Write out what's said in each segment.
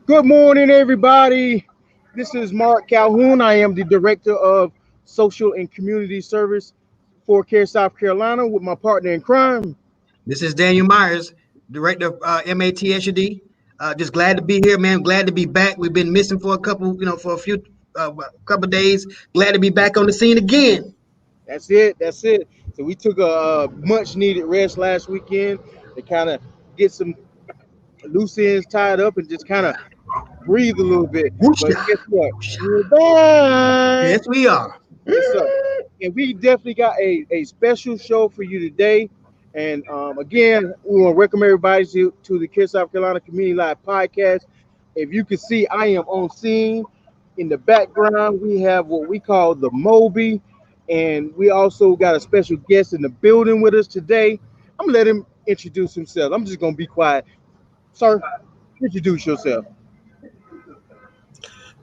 Good morning, everybody. This is Mark Calhoun. I am the Director of Social and Community Service for Care South Carolina with my partner in crime. This is Daniel Myers, Director of MATSUD. Just glad to be here, man. Glad to be back. We've been missing for a couple, for a few, couple days. Glad to be back on the scene again. That's it. That's it. So we took a much needed rest last weekend to kind of get some loose ends tied up and just kind of breathe a little bit. But Whoosha, guess what? whoosha. We're back. Yes, we are. Yes, sir. And we definitely got a special show for you today. And again, we want to welcome everybody to the Care South Carolina Community Live podcast. If you can see, I am on scene. In the background, we have what we call the Moby. And we also got a special guest in the building with us today. I'm going to let him introduce himself. I'm just going to be quiet. Sir, introduce yourself.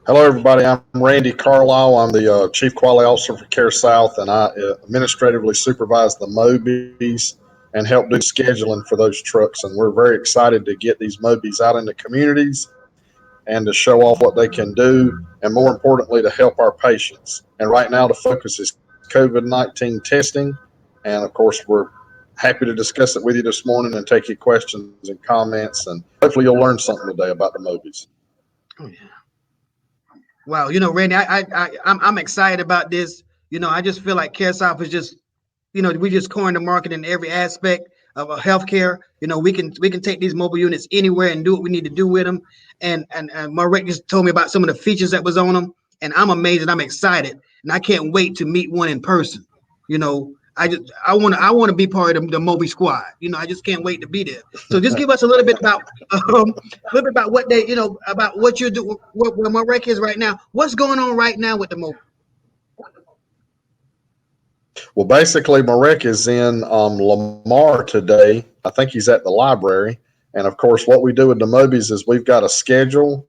Hello, everybody. I'm Randy Carlisle. I'm the Chief Quality Officer for Care South, and I administratively supervise the Mobies and help do scheduling for those trucks. And we're very excited to get these Mobies out in the communities and to show off what they can do, and more importantly, to help our patients. And right now, the focus is COVID-19 testing. And of course, we're happy to discuss it with you this morning and take your questions and comments. And hopefully, you'll learn something today about the Mobies. Oh yeah. Wow, Randy, I'm excited about this. I just feel like Care South is just, we just cornered the market in every aspect of healthcare. We can take these mobile units anywhere and do what we need to do with them. And Marek just told me about some of the features that was on them, and I'm amazed and I'm excited, and I can't wait to meet one in person. I want to be part of the Moby squad. I just can't wait to be there. So just give us a little bit about what they, about what you're doing, where Marek is right now. What's going on right now with the Moby? Well, basically, Marek is in Lamar today. I think he's at the library. And of course, what we do with the Mobies is we've got a schedule.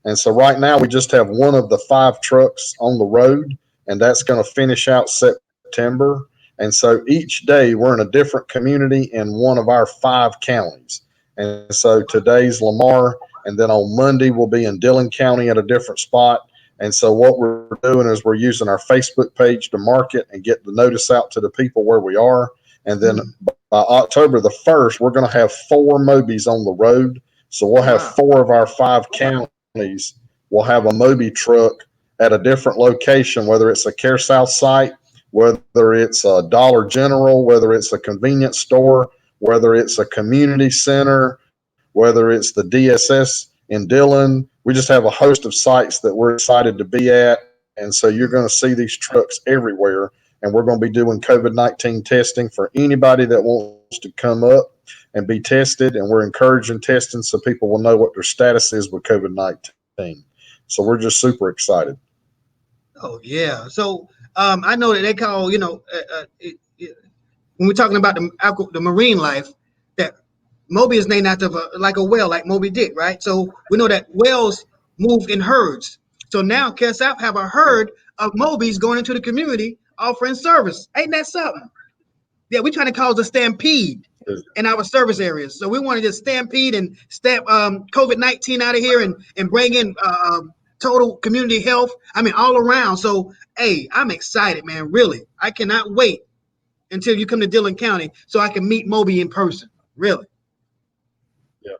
And so right now, we just have one of the 5 trucks on the road, and that's going to finish out September. And so each day we're in a different community in one of our 5 counties. And so today's Lamar, and then on Monday we'll be in Dillon County at a different spot. And so what we're doing is we're using our Facebook page to market and get the notice out to the people where we are. And then by October the 1st, we're going to have 4 Mobies on the road. So we'll have 4 of our 5 counties. We'll have a Moby truck at a different location, whether it's a Care South site, whether it's a Dollar General, whether it's a convenience store, whether it's a community center, whether it's the DSS in Dillon. We just have a host of sites that we're excited to be at. And so you're going to see these trucks everywhere. And we're going to be doing COVID-19 testing for anybody that wants to come up and be tested. And we're encouraging testing so people will know what their status is with COVID-19. So we're just super excited. Oh, yeah. So I know that they call, when we're talking about the marine life, that Moby is named after like a whale, like Moby Dick, right? So we know that whales move in herds. So now Care South have a herd of Mobies going into the community offering service. Ain't that something? Yeah, we're trying to cause a stampede in our service areas. So we want to just stampede and stamp COVID-19 out of here and bring in total community health. I mean, all around. So, hey, I'm excited, man. Really, I cannot wait until you come to Dillon County so I can meet Moby in person. Really. Yeah.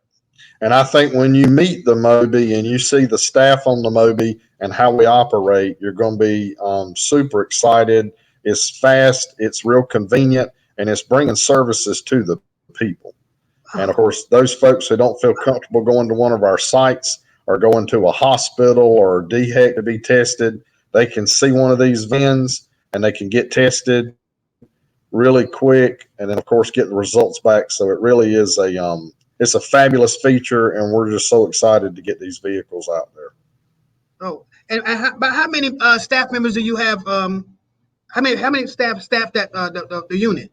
And I think when you meet the Moby and you see the staff on the Moby and how we operate, you're going to be super excited. It's fast, it's real convenient, and it's bringing services to the people. And of course, those folks who don't feel comfortable going to one of our sites or going to a hospital or DHEC to be tested, they can see one of these VINs and they can get tested really quick, and then of course get the results back. So it really is it's a fabulous feature, and we're just so excited to get these vehicles out there. Oh, and how many staff members do you have? How many staff that the unit?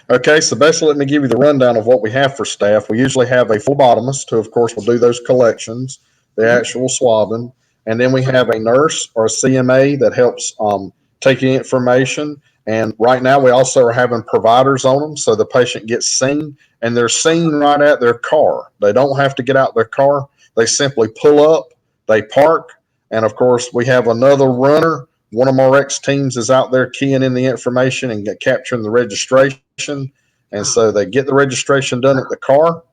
Okay, so basically, let me give you the rundown of what we have for staff. We usually have a phlebotomist who, of course, will do those collections, the actual swabbing. And then we have a nurse or a CMA that helps take the information. And right now, we also are having providers on them, so the patient gets seen, and they're seen right at their car. They don't have to get out their car. They simply pull up, they park, and of course, we have another runner. One of my Rex teams is out there keying in the information and capturing the registration. And so they get the registration done at the car.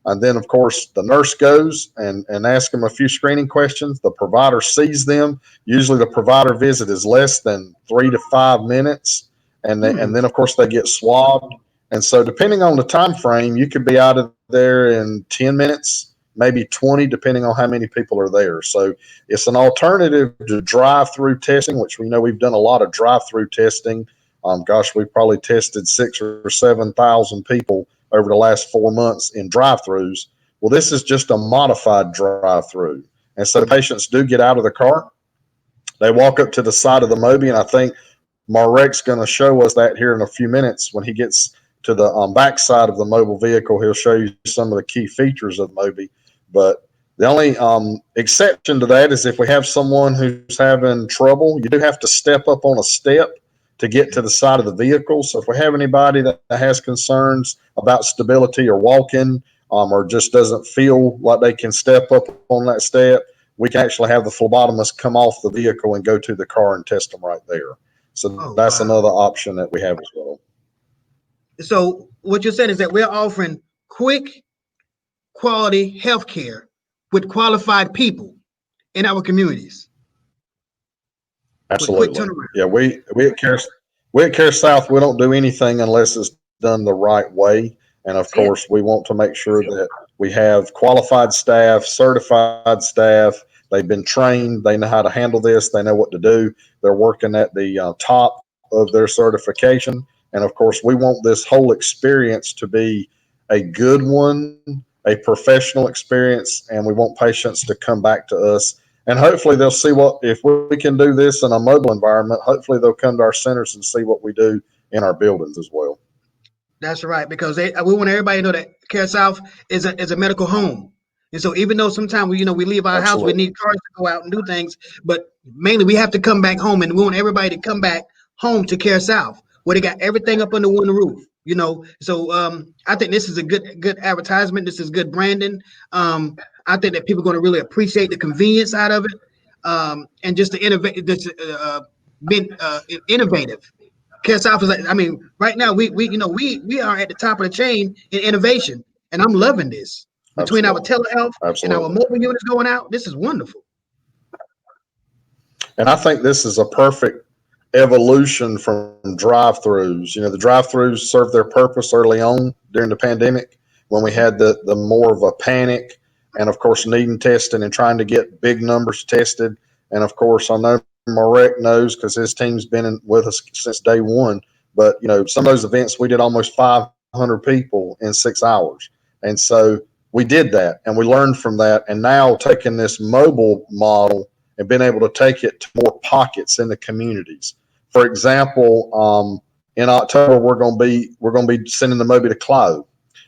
And then, of course, the nurse goes and asks them a few screening questions. The provider sees them. Usually the provider visit is less than 3 to 5 minutes. And then, of course, they get swabbed. And so depending on the time frame, you could be out of there in 10 minutes, maybe 20, depending on how many people are there. So it's an alternative to drive-through testing, which we know we've done a lot of drive-through testing. Gosh, we've probably tested 6,000 or 7,000 people over the last 4 months in drive-throughs. Well, this is just a modified drive-through. And so the patients do get out of the car. They walk up to the side of the Moby, and I think Marek's going to show us that here in a few minutes. When he gets to the back side of the mobile vehicle, he'll show you some of the key features of Moby. But the only exception to that is if we have someone who's having trouble, you do have to step up on a step to get to the side of the vehicle. So if we have anybody that has concerns about stability or walking, or just doesn't feel like they can step up on that step, we can actually have the phlebotomist come off the vehicle and go to the car and test them right there. So that's another option that we have as well. So what you're saying is that we're offering quick, quality health care with qualified people in our communities. Absolutely. Yeah, we at Care South, we don't do anything unless it's done the right way. And of course, we want to make sure that we have qualified staff, certified staff. They've been trained. They know how to handle this. They know what to do. They're working at the top of their certification. And of course, we want this whole experience to be a good one, a professional experience, and we want patients to come back to us. And hopefully they'll see if we can do this in a mobile environment, hopefully they'll come to our centers and see what we do in our buildings as well. That's right, because we want everybody to know that Care South is a medical home. And so even though sometimes we leave our house, we need cars to go out and do things, but mainly we have to come back home, and we want everybody to come back home to Care South, where they got everything up under one roof. So I think this is a good advertisement. This is good branding. I think that people are going to really appreciate the convenience out of it, and just the being innovative. Care South is right now we are at the top of the chain in innovation, and I'm loving this. Between our telehealth and our mobile units going out, this is wonderful. And I think this is a perfect evolution from drive-throughs. The drive-throughs served their purpose early on during the pandemic when we had the more of a panic, and of course needing testing and trying to get big numbers tested. And of course, I know Marek knows because his team's been with us since day one. But some of those events we did almost 500 people in 6 hours, and so we did that and we learned from that. And now taking this mobile model and being able to take it to more pockets in the communities. For example, in October we're going to be sending the Moby to Clo,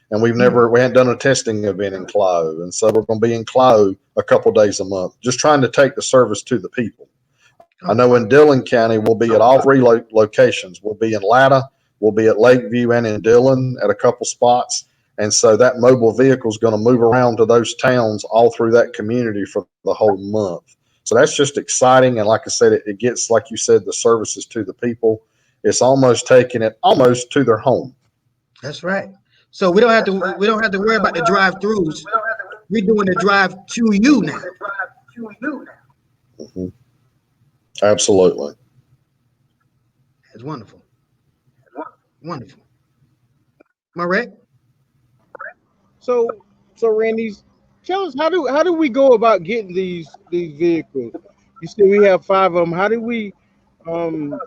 and we hadn't done a testing event in Clo, and so we're going to be in Clo a couple days a month, just trying to take the service to the people. I know in Dillon County we'll be at all 3 locations. We'll be in Latta, we'll be at Lakeview, and in Dillon at a couple spots. And so that mobile vehicle is going to move around to those towns all through that community for the whole month. So that's just exciting. And like I said, it gets, like you said, the services to the people. It's almost taking it almost to their home. That's right. So we don't have to worry about the drive-throughs. We're doing the drive to you now. Mm-hmm. Absolutely. That's wonderful. Wonderful. Marek? So Randy, tell us how do we go about getting these vehicles? You said we have 5 of them. How do we go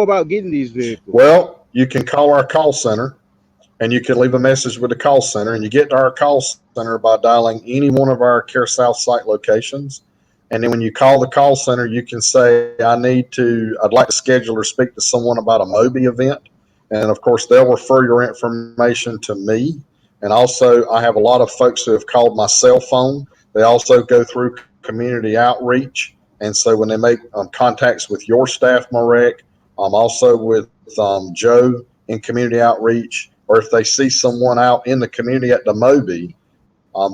about getting these vehicles? Well, you can call our call center, and you can leave a message with the call center, and you get to our call center by dialing any one of our Care South site locations. And then when you call the call center, you can say, I'd like to schedule or speak to someone about a Moby event. And of course, they'll refer your information to me. And also, I have a lot of folks who have called my cell phone. They also go through community outreach. And so when they make contacts with your staff, Marek, also with Joe in community outreach, or if they see someone out in the community at the Moby,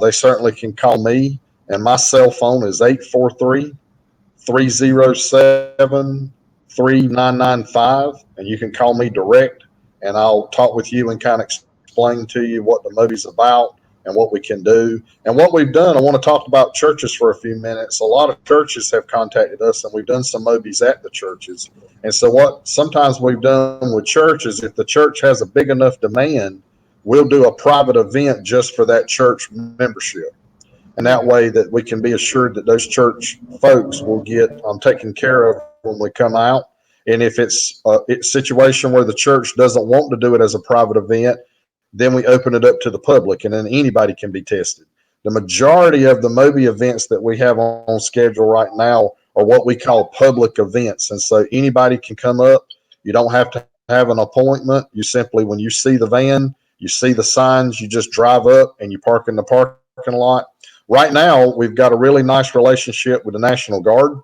they certainly can call me. And my cell phone is 843-307-3995. And you can call me direct, and I'll talk with you and kind of explain to you what the Moby's about and what we can do. And what we've done, I want to talk about churches for a few minutes. A lot of churches have contacted us, and we've done some Moby's at the churches. And so what sometimes we've done with churches, if the church has a big enough demand, we'll do a private event just for that church membership. And that way that we can be assured that those church folks will get taken care of when we come out. And if it's a situation where the church doesn't want to do it as a private event, then we open it up to the public, and then anybody can be tested. The majority of the Moby events that we have on schedule right now are what we call public events. And so anybody can come up. You don't have to have an appointment. You simply, when you see the van, you see the signs, you just drive up and you park in the parking lot. Right now, we've got a really nice relationship with the National Guard.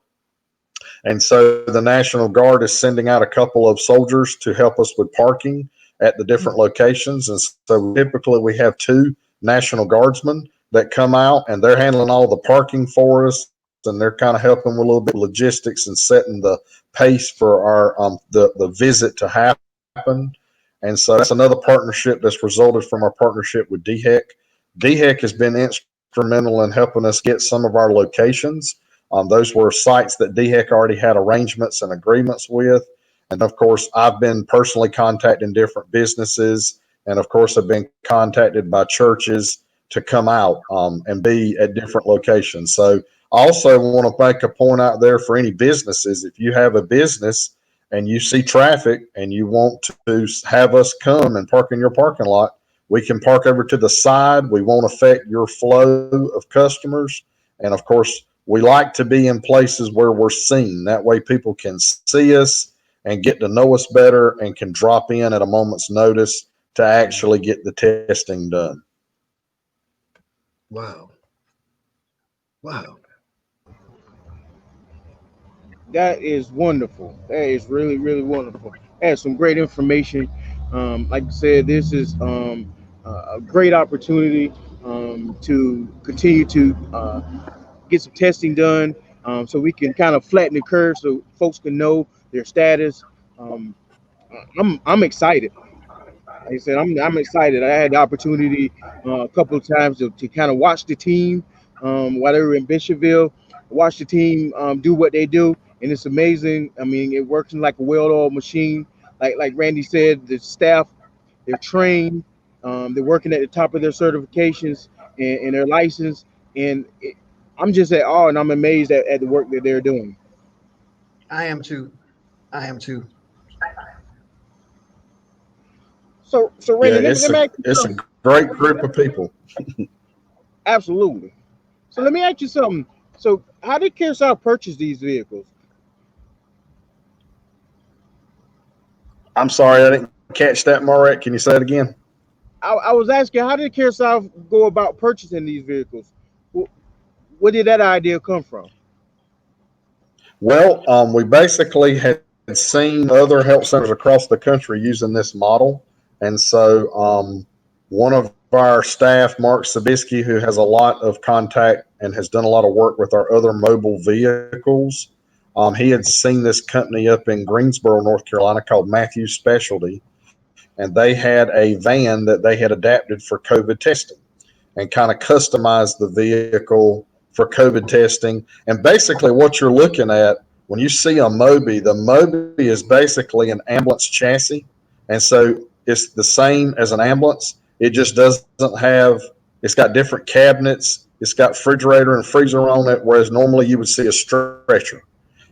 And so the National Guard is sending out a couple of soldiers to help us with parking at the different locations. And so typically we have 2 National Guardsmen that come out, and they're handling all the parking for us, and they're kind of helping with a little bit of logistics and setting the pace for our the visit to happen. And so that's another partnership that's resulted from our partnership with DHEC. DHEC has been instrumental in helping us get some of our locations. Those were sites that DHEC already had arrangements and agreements with. And of course, I've been personally contacting different businesses, and of course, I've been contacted by churches to come out and be at different locations. So I also want to make a point out there for any businesses. If you have a business and you see traffic and you want to have us come and park in your parking lot, we can park over to the side. We won't affect your flow of customers. And of course, we like to be in places where we're seen. That way people can see us and get to know us better and can drop in at a moment's notice to actually get the testing done. Wow. Wow. That is wonderful. That is really, really wonderful. That's some great information. Like I said, this is a great opportunity to continue to get some testing done, so we can kind of flatten the curve so folks can know their status. Um, I'm excited. Like I said, I'm excited. I had the opportunity a couple of times to kind of watch the team while they were in Bishopville, watch the team do what they do, and it's amazing. I mean, it works like a well-oiled machine. Like Randy said, the staff, they're trained, they're working at the top of their certifications and their license, and I'm just at awe, and I'm amazed at the work that they're doing. I am too. I am too. So Yeah, Randy, let me ask you it's a something. great group of people. Absolutely. So let me ask you something. So how did Kearsarge purchase these vehicles? I'm sorry, I didn't catch that, Marek. Can you say it again? I was asking, how did Kearsarge go about purchasing these vehicles? Where did that idea come from? Well, we basically had seen other health centers across the country using this model. And so one of our staff, Mark Sabisky, who has a lot of contact and has done a lot of work with our other mobile vehicles, he had seen this company up in Greensboro, North Carolina called Matthews Specialty. And they had a van that they had adapted for COVID testing and kind of customized the vehicle for COVID testing. And basically what you're looking at when you see a Moby, the Moby is basically an ambulance chassis. And so it's the same as an ambulance. It just doesn't have, it's got different cabinets. It's got refrigerator and freezer on it, whereas normally you would see a stretcher.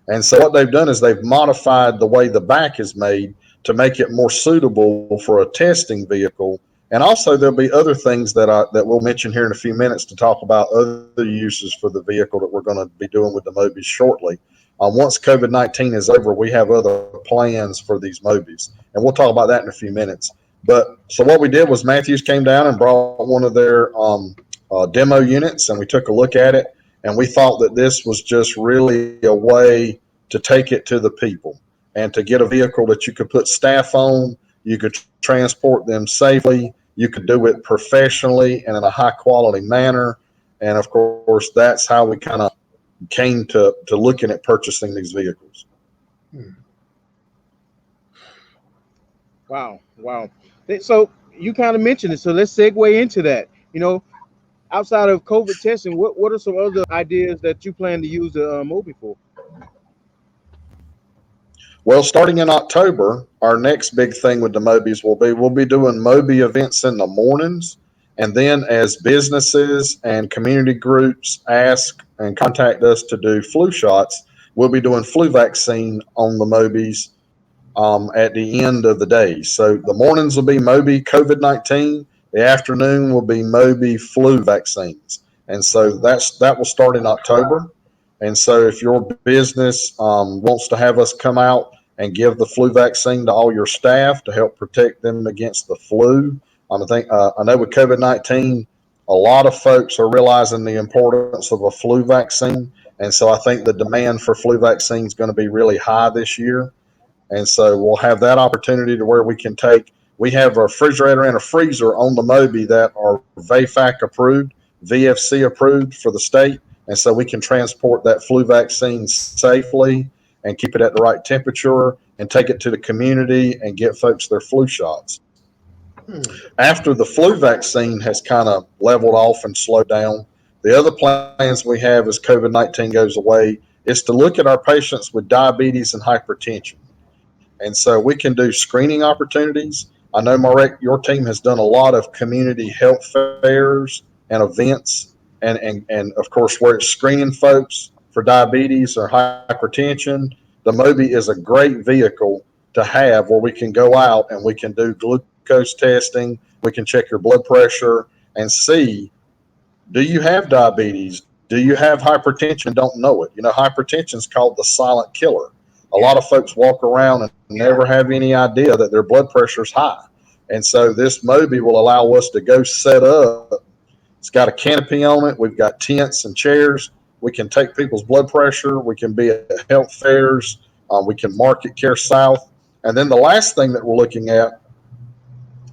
And so what they've done is they've modified the way the back is made to make it more suitable for a testing vehicle. And also there'll be other things that we'll mention here in a few minutes to talk about other uses for the vehicle that we're going to be doing with the Mobies shortly. Once COVID-19 is over, we have other plans for these Mobies, and we'll talk about that in a few minutes. But so what we did was Matthews came down and brought one of their demo units, and we took a look at it, and we thought that this was just really a way to take it to the people. and to get a vehicle that you could put staff on, you could transport them safely, you could do it professionally and in a high quality manner. And of course, that's how we kind of came to looking at purchasing these vehicles. Wow, wow. So you kind of mentioned it. So let's segue into that. Outside of COVID testing, what are some other ideas that you plan to use the Moby for? Well, starting in October, our next big thing with the Mobies we'll be doing Moby events in the mornings. And then as businesses and community groups ask and contact us to do flu shots, we'll be doing flu vaccine on the Mobies at the end of the day. So the mornings will be Moby COVID-19. The afternoon will be Moby flu vaccines. And so that will start in October. And so if your business wants to have us come out and give the flu vaccine to all your staff to help protect them against the flu, I know with COVID-19, a lot of folks are realizing the importance of a flu vaccine. And so I think the demand for flu vaccine is going to be really high this year. And so we'll have that opportunity to where we have a refrigerator and a freezer on the Moby that are VAFAC approved, VFC approved for the state. And so we can transport that flu vaccine safely and keep it at the right temperature and take it to the community and get folks their flu shots. After the flu vaccine has kind of leveled off and slowed down, the other plans we have as COVID-19 goes away is to look at our patients with diabetes and hypertension. And so we can do screening opportunities. I know, Marek, your team has done a lot of community health fairs and events, and of course, where it's screening folks for diabetes or hypertension. The Moby is a great vehicle to have where we can go out and we can do glucose testing. We can check your blood pressure and see, do you have diabetes? Do you have hypertension and don't know it? Hypertension is called the silent killer. A lot of folks walk around and never have any idea that their blood pressure is high. And so this Moby will allow us to go set up. It's got a canopy on it. We've got tents and chairs. We can take people's blood pressure. We can be at health fairs. We can market Care South. And then the last thing that we're looking at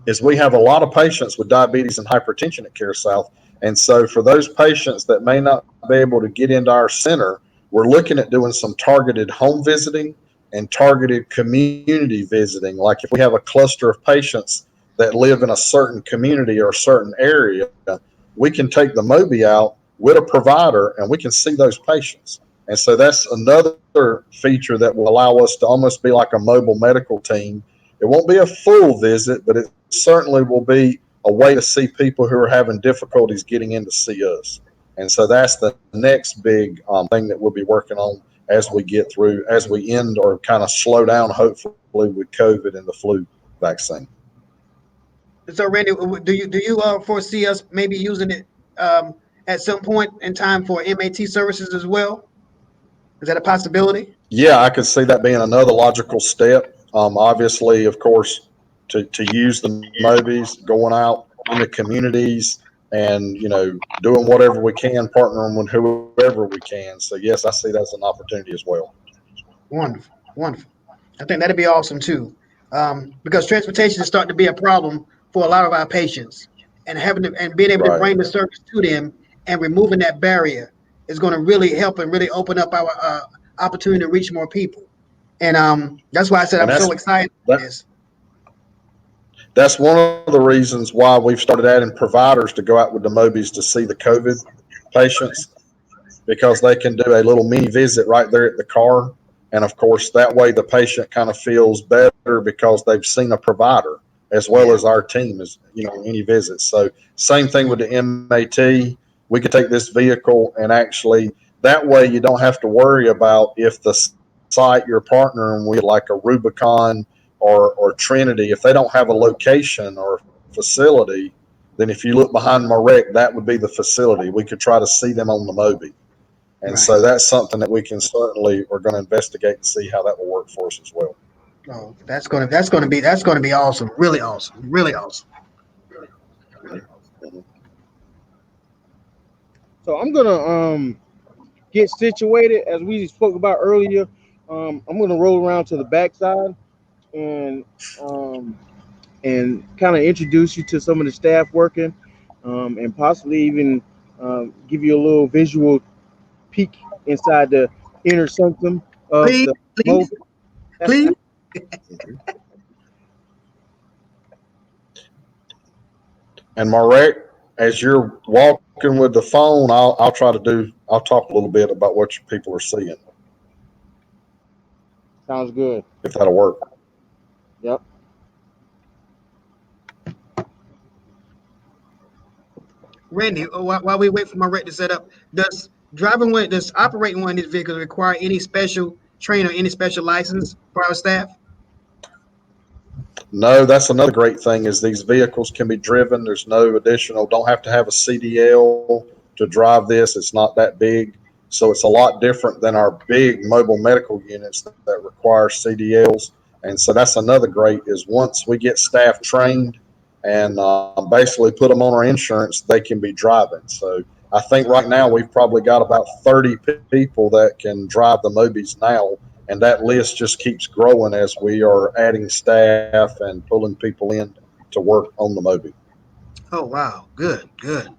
is we have a lot of patients with diabetes and hypertension at Care South. And so for those patients that may not be able to get into our center, we're looking at doing some targeted home visiting and targeted community visiting. Like if we have a cluster of patients that live in a certain community or a certain area, we can take the Moby out with a provider and we can see those patients. And so that's another feature that will allow us to almost be like a mobile medical team. It won't be a full visit, but it certainly will be a way to see people who are having difficulties getting in to see us. And so that's the next big thing that we'll be working on as we end or kind of slow down, hopefully, with COVID and the flu vaccine. So, Randy, do you foresee us maybe using it at some point in time for MAT services as well? Is that a possibility? Yeah, I could see that being another logical step. Obviously, of course, to use the Mobies, going out in the communities, and doing whatever we can, partnering with whoever we can. So yes, I see that as an opportunity as well. Wonderful, wonderful. I think that'd be awesome too, because transportation is starting to be a problem for a lot of our patients, and being able to bring the service to them and removing that barrier is going to really help and really open up our opportunity to reach more people. And that's why I said I'm so excited about this. That's one of the reasons why we've started adding providers to go out with the Mobies to see the COVID patients, because they can do a little mini visit right there at the car. And of course, that way the patient kind of feels better because they've seen a provider as well as our team is, any visits. So same thing with the MAT. We could take this vehicle and actually, that way you don't have to worry about if the site you're partnering with, like a Rubicon or Trinity, if they don't have a location or facility, then if you look behind Marek, that would be the facility. We could try to see them on the Moby. And so that's something that we can certainly are going to investigate and see how that will work for us as well. Oh, that's going to be awesome. Really awesome. Really awesome. So I'm gonna get situated as we spoke about earlier. I'm going to roll around to the backside and um, and kind of introduce you to some of the staff working, and possibly even give you a little visual peek inside the inner sanctum of Please, the please, Mo. please. And Marek, as you're walking with the phone, I'll talk a little bit about what your people are seeing, Sounds good. if that'll work. Yep. Randy, while we wait for my rec to set up, does operating one of these vehicles require any special training or any special license for our staff? No, that's another great thing is these vehicles can be driven. There's no additional, don't have to have a CDL to drive this. It's not that big. So it's a lot different than our big mobile medical units that require CDLs. And so that's another great is once we get staff trained and basically put them on our insurance, they can be driving. So I think right now we've probably got about 30 people that can drive the Mobies now, and that list just keeps growing as we are adding staff and pulling people in to work on the Moby. Oh wow, good, good.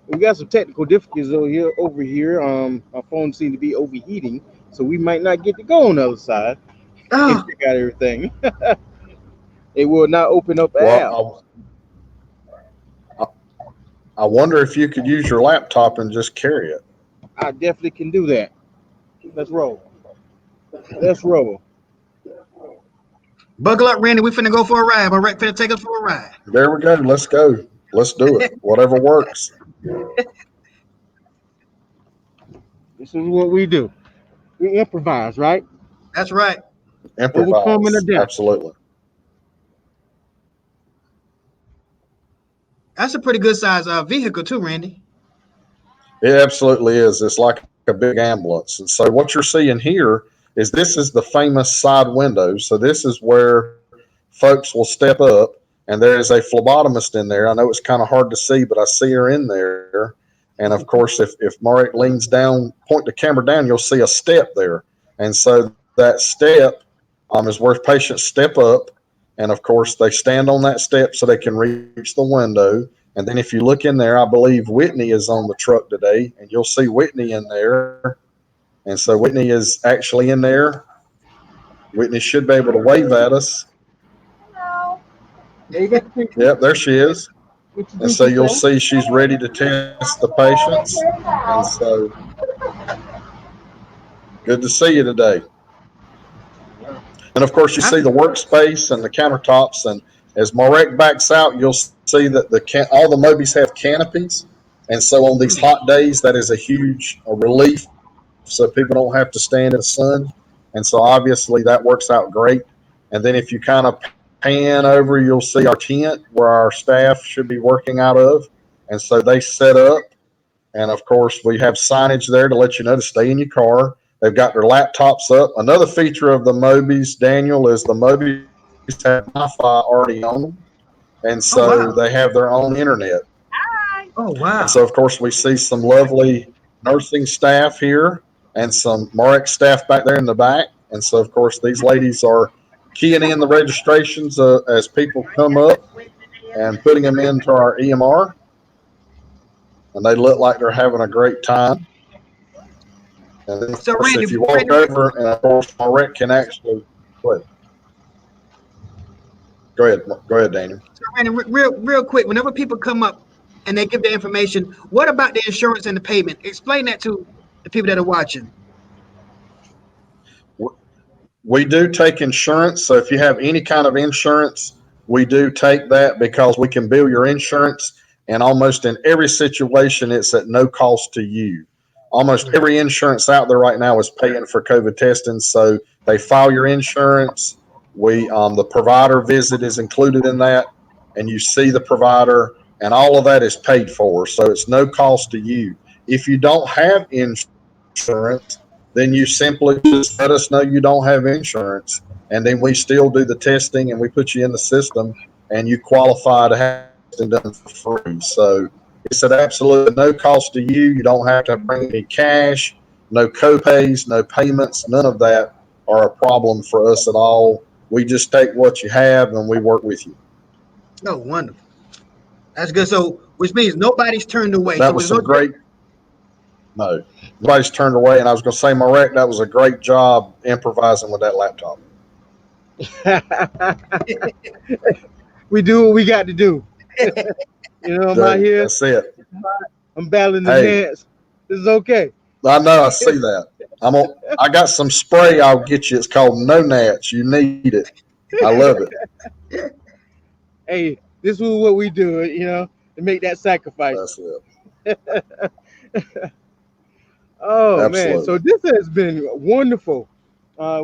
We got some technical difficulties over here. My phone seemed to be overheating, so we might not get to go on the other side and Oh, check out everything. It will not open up an app. Well, I wonder if you could use your laptop and just carry it. I definitely can do that. Let's roll. Let's roll. buckle up, Randy. We finna go for a ride. My rec finna take us for a ride. There we go. Let's go. Let's do it. Whatever works. This is what we do. We improvise, right? That's right. Overcome and Improvise. adapt. Absolutely. That's a pretty good size vehicle too, Randy. It absolutely is. It's like a big ambulance. And so what you're seeing here is this is the famous side window. So this is where folks will step up, and there is a phlebotomist in there. I know it's kind of hard to see, but I see her in there. And of course, if Marek leans down, point the camera down, you'll see a step there. And so that step is where patients step up. And of course, they stand on that step so they can reach the window. And then if you look in there, I believe Whitney is on the truck today, and you'll see Whitney in there. And so Whitney is actually in there. Whitney should be able to wave at us. Yeah, you got the picture. Yep, there she is. And Introduce so you'll yourself. see she's ready to test the patients. And so good to see you today. And of course, you see the workspace and the countertops. And as Marek backs out, you'll see that all the Mobies have canopies. And so on these hot days, that is a huge relief. So people don't have to stand in the sun. And so obviously that works out great. And then if you kind of pan over, you'll see our tent where our staff should be working out of. And so they set up. And of course, we have signage there to let you know to stay in your car. They've got their laptops up. Another feature of the Mobies, Daniel, is the Mobies have Wi-Fi already on them. And so they have their own internet. Oh wow. And so, of course, we see some lovely nursing staff here and some Marek staff back there in the back. And so, of course, these ladies are keying in the registrations as people come up and putting them into our EMR. And they look like they're having a great time. And then, of course, Randy, if you walk over, and of course, Marek can actually go ahead, Daniel. So Randy, real quick, whenever people come up and they give their information, what about the insurance and the payment? Explain that to the people that are watching. We do take insurance. So if you have any kind of insurance, we do take that because we can bill your insurance. And almost in every situation, it's at no cost to you. Almost every insurance out there right now is paying for COVID testing. So they file your insurance. The provider visit is included in that, and you see the provider, and all of that is paid for. So it's no cost to you. If you don't have insurance, then you simply just let us know you don't have insurance, and then we still do the testing and we put you in the system, and you qualify to have it done for free. So it's at absolutely no cost to you. You don't have to bring any cash, no copays, no payments. None of that are a problem for us at all. We just take what you have and we work with you. Oh, wonderful. That's good. So, which means nobody's turned away. That So was there's no. some great. No, nobody's turned away. And I was going to say, Marek, that was a great job improvising with that laptop. We do what we got to do. I'm out here. That's it. I'm battling the Hey. gnats. This is okay. I know. I see that. I got some spray I'll get you. It's called No Nats. You need it. I love it. Hey, this is what we do, to make that sacrifice. That's it. Oh, Absolutely. man. So this has been wonderful.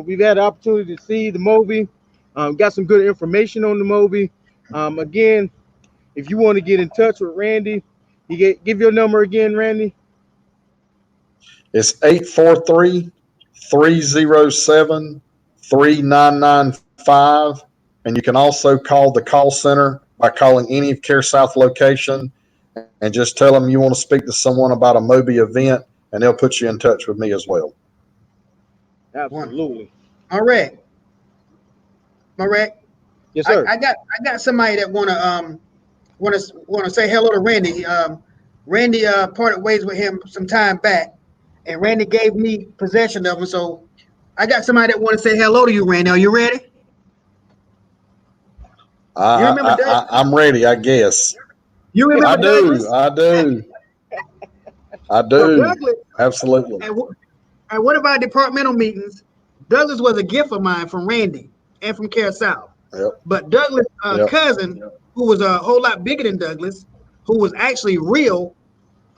We've had the opportunity to see the Moby. Got some good information on the Moby. Again, if you want to get in touch with Randy, give your number again, Randy. It's 843-307-3995. And you can also call the call center by calling any of Care South location and just tell them you want to speak to someone about a Moby event, and they'll put you in touch with me as well. Absolutely. All right. Yes, sir. I got somebody that wanna say hello to Randy. Randy parted ways with him some time back, and Randy gave me possession of him. So I got somebody that want to say hello to you, Randy. Are you ready? I'm ready, I guess. You remember I Douglas? I do. Douglas, Absolutely. at one of our departmental meetings, Douglas was a gift of mine from Randy and from Care South. Yep. But Douglas' cousin, who was a whole lot bigger than Douglas, who was actually real,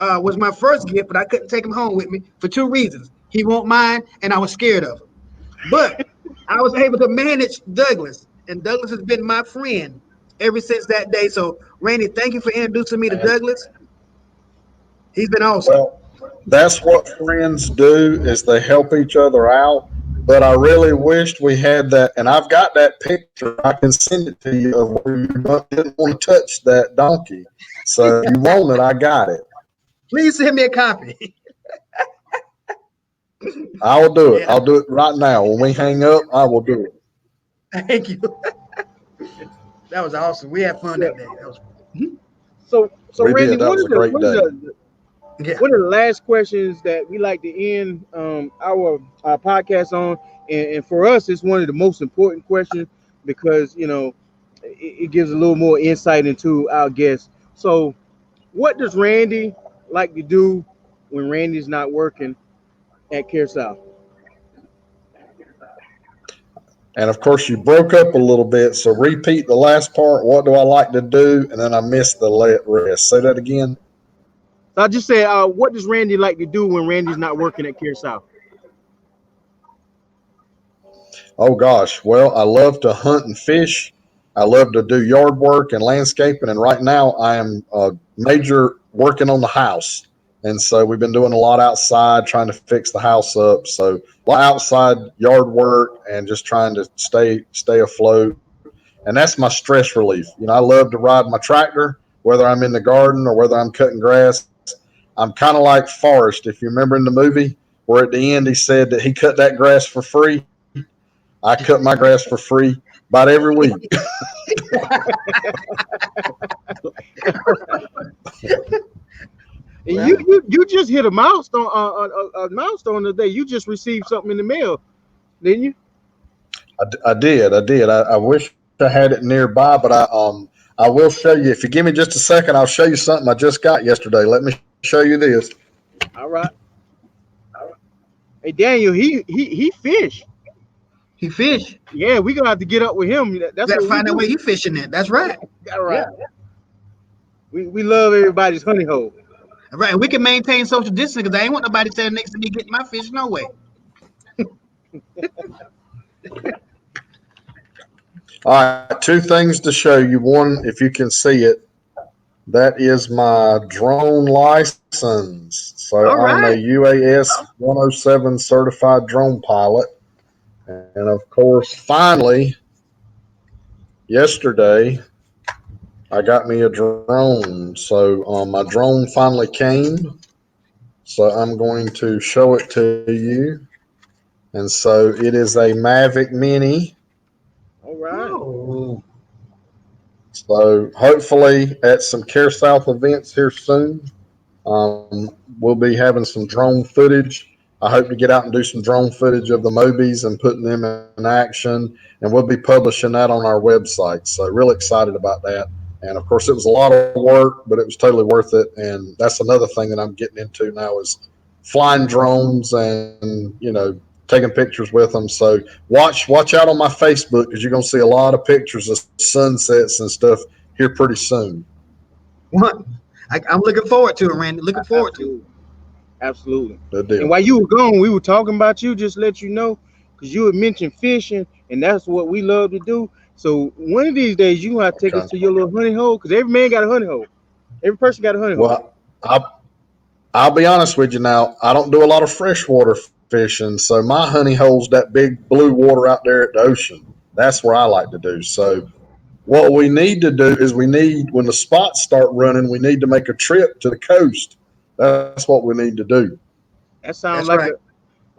was my first gift, but I couldn't take him home with me for two reasons. He won't mind, and I was scared of him. But I was able to manage Douglas, and Douglas has been my friend ever since that day. So, Randy, thank you for introducing me to Douglas. He's been awesome. Well, that's what friends do, is they help each other out. But I really wished we had that, and I've got that picture. I can send it to you of where you didn't want to touch that donkey. So if you want it, I got it. Please send me a copy. I will do it. I'll do it right now. When we hang up, I will do it. Thank you. That was awesome. We had fun that day. That was So Randy, that was a great day. One of the last questions that we like to end our podcast on, and for us, it's one of the most important questions because it gives a little more insight into our guests. So, what does Randy like to do when Randy's not working at Care South? And of course, you broke up a little bit, so repeat the last part. What do I like to do? And then I missed the rest. Say that again. I'll just say, what does Randy like to do when Randy's not working at Care South? Oh, gosh. Well, I love to hunt and fish. I love to do yard work and landscaping. And right now, I am major working on the house. And so we've been doing a lot outside, trying to fix the house up. So a lot outside yard work and just trying to stay afloat. And that's my stress relief. I love to ride my tractor, whether I'm in the garden or whether I'm cutting grass. I'm kind of like Forrest, if you remember in the movie, where at the end he said that he cut that grass for free. I cut my grass for free about every week. And you just hit a milestone today. You just received something in the mail, didn't you? I did. I wish I had it nearby, but I will show you. If you give me just a second, I'll show you something I just got yesterday. Let me show you this. All right. Hey, Daniel, he fish. He fish. Yeah, we're gonna have to get up with him. That's gotta find out where he fishing at. That's right. All right. Yeah. We love everybody's honey hole. Right, and we can maintain social distancing because I ain't want nobody standing next to me getting my fish no way. All right, two things to show you. One, if you can see it, That is my drone license. So All I'm a right. UAS 107 certified drone pilot. And of course, finally, yesterday, I got me a drone. So my drone finally came. So I'm going to show it to you. And so it is a Mavic Mini. All right. Oh, So hopefully at some Care South events here soon, we'll be having some drone footage. I hope to get out and do some drone footage of the Mobies and putting them in action. And we'll be publishing that on our website. So really excited about that. And of course, it was a lot of work, but it was totally worth it. And that's another thing that I'm getting into now is flying drones and, taking pictures with them. So watch out on my Facebook because you're going to see a lot of pictures of sunsets and stuff here pretty soon. what? I'm looking forward to it, Randy. Looking forward to it. Absolutely. Absolutely. Good And deal. while you were gone, we were talking about you, just to let you know, because you had mentioned fishing, and that's what we love to do. So one of these days, you gonna have to take us Okay. to your little honey hole, because every man got a honey hole. Every person got a honey hole. Well, I'll be honest with you now. I don't do a lot of freshwater fishing, so my honey hole's that big blue water out there at the ocean. That's where I like to do. So what we need to do is when the spots start running, we need to make a trip to the coast. That's what we need to do. That sounds That's like right.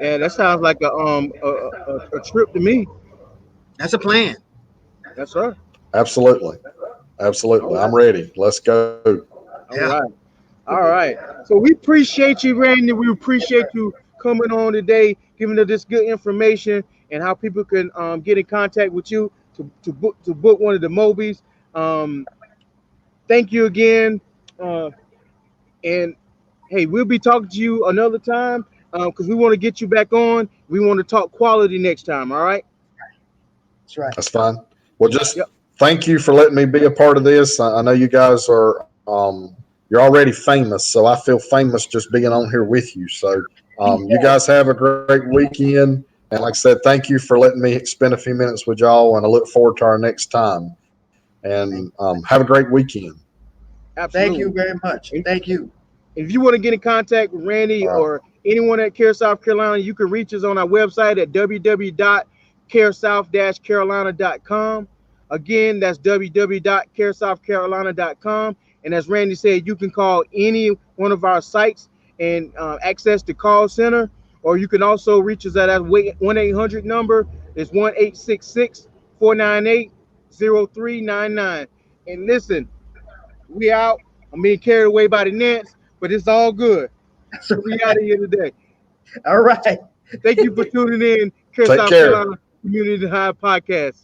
a yeah, that sounds like a trip to me. That's a plan. That's right. Absolutely. All Absolutely. right. I'm ready. Let's go. All Yeah. right. All right. So we appreciate you, Randy. We appreciate you coming on today, giving us this good information and how people can get in contact with you to book one of the Mobies. Um, thank you again. Uh, and hey, we'll be talking to you another time because we want to get you back on. We want to talk quality next time. All right. That's right. That's fine. Well, just Yep. thank you for letting me be a part of this. I know you guys are you're already famous, so I feel famous just being on here with you. So you guys have a great weekend. And like I said, thank you for letting me spend a few minutes with y'all, and I look forward to our next time. And have a great weekend. Thank you Absolutely. very much. And Thank you. if you want to get in contact with Randy All right. or anyone at Care South Carolina, you can reach us on our website at www.caresouth-carolina.com. Again, that's www.caresouthcarolina.com. And as Randy said, you can call any one of our sites and access the call center, or you can also reach us at our 1-800 number. It's 1-866-498-0399. And listen, we out. I'm being carried away by the Nets, but it's all good. We out of here today. All right. Thank you for tuning in, Care Take South care. Carolina Community High Podcast.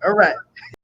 All right.